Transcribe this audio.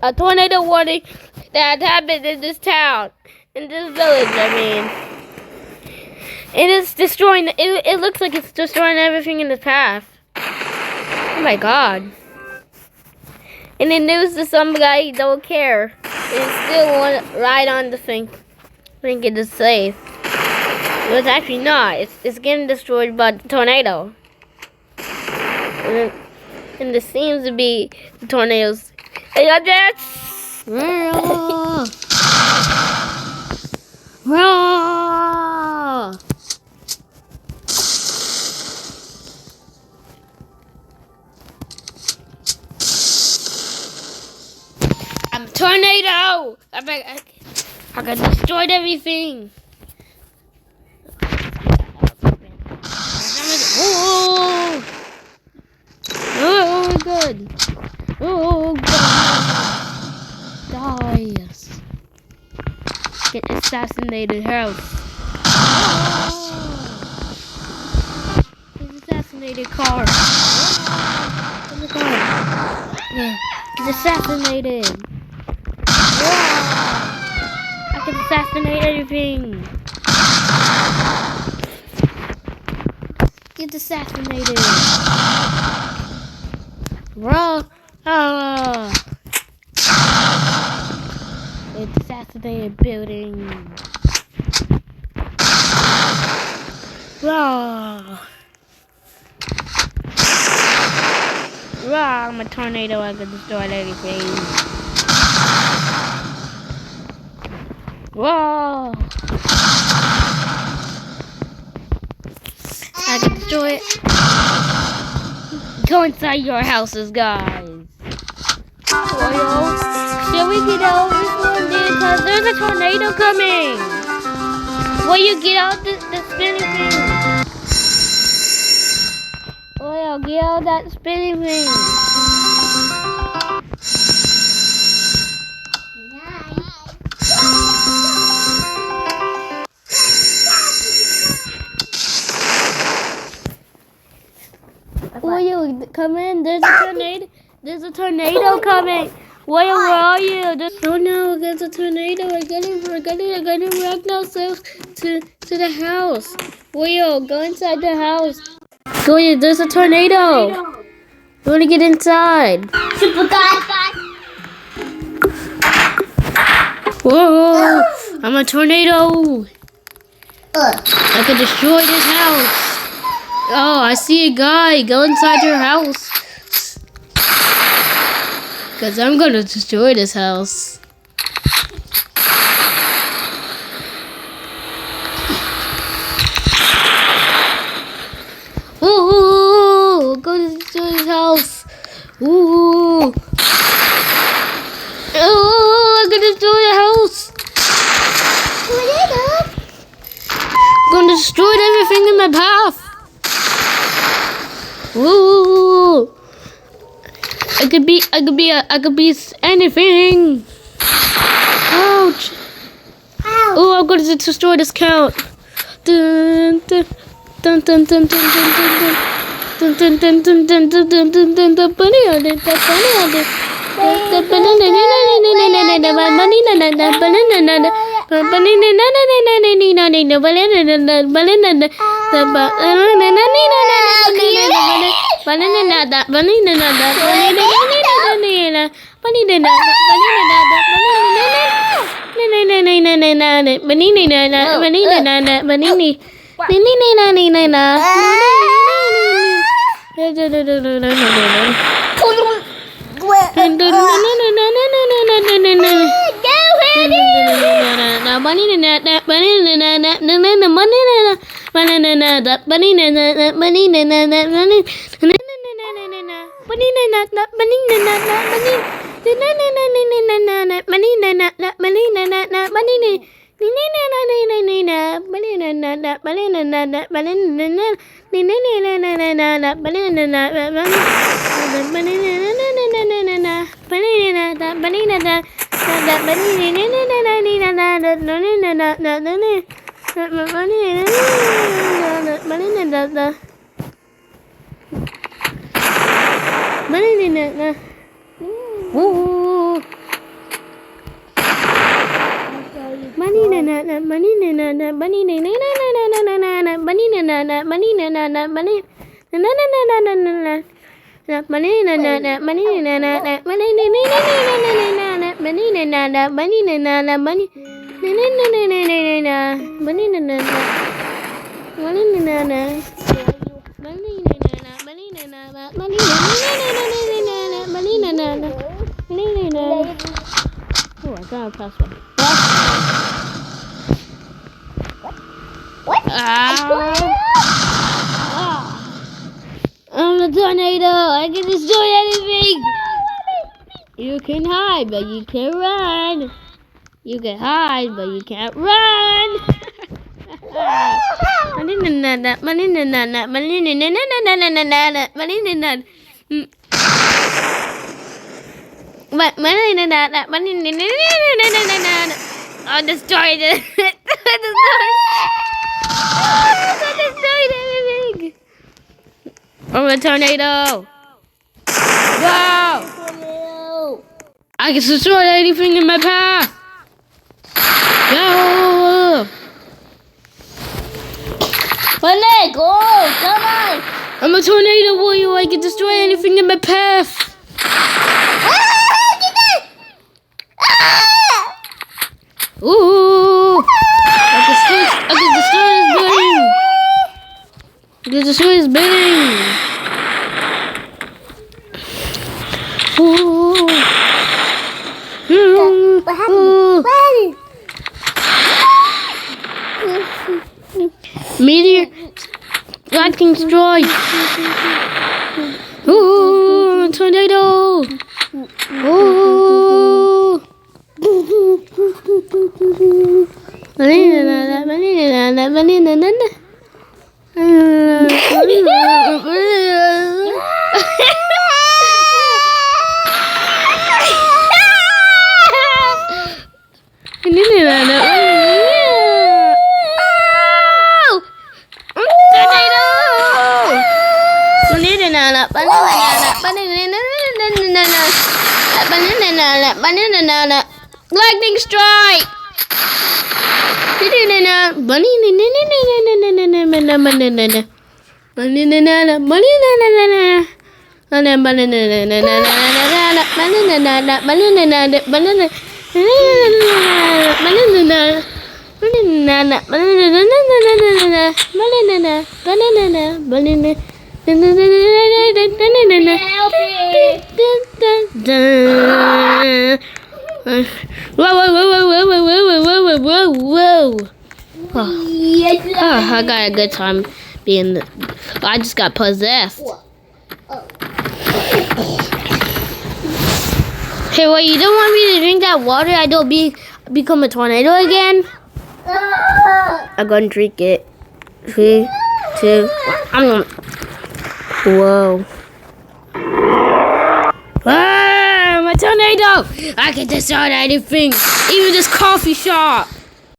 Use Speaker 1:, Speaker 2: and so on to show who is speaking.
Speaker 1: A tornado warning that happened in this town, in this village. I mean, it is destroying. It looks like it's destroying everything in its path. Oh my god! In the news, to some guy don't care. It still want to ride on the thing. Think it is safe. But it's actually not. It's getting destroyed by the tornado. And there seems to be the tornadoes. Hey, Jets! I'm a tornado! I got destroyed everything. Oh, oh, good. Oh, God. Dies. Get assassinated house. Oh. Get assassinated car. Oh. The car. Yeah. Get assassinated. I can assassinate everything. Get assassinated. Raw. It's assassinated building. Raw. I'm a tornado. I can destroy everything. Whoa! I can destroy it. Go inside your houses, guys. Shall we get out this one, dude? Because there's a tornado coming. Will you get out the spinning thing? Oh, get out that spinning thing. Will come in? There's a tornado. There's a tornado coming. Where are you? Oh no, there's a tornado. We're getting wrecked ourselves to the house. Will, go inside the house. Go in. There's a tornado. You want to get inside?
Speaker 2: Super guy.
Speaker 1: Whoa! I'm a tornado. I can destroy this house. Oh, I see a guy. Go inside your house. Because I'm going to destroy this house. Ooh, go destroy this house. Ooh. Oh, I'm going to destroy the house. I'm going to destroy everything in my path. Ooh! I could be anything. Ouch! Oh, I'm going to destroy this count. Dun dun dun dun dun dun dun dun dun dun dun dun dun dun dun dun. Bunny on it, bunny on it. Oh, I got a password. I'm a tornado. I can destroy anything. You can hide, but you can't run. You can hide, but you can't run. I destroyed it. I destroyed everything. I'm a tornado. Wow. I can destroy anything in my path. Go.
Speaker 2: Go, come on.
Speaker 1: I'm a tornado warrior. I can destroy anything in my path. Ooh! I can destroy his building. I can destroy his building. Ooh!
Speaker 2: What happened?
Speaker 1: Meteor lightning strike. Ooh! Tornado. Ooh! Lightning strike! Whoa. Oh, I got a good time being I just got possessed. Hey, wait, you don't want me to drink that water? I don't become a tornado again? I'm gonna drink it. 3, 2, whoa. Ah, I'm a tornado! I can destroy anything, even this coffee shop.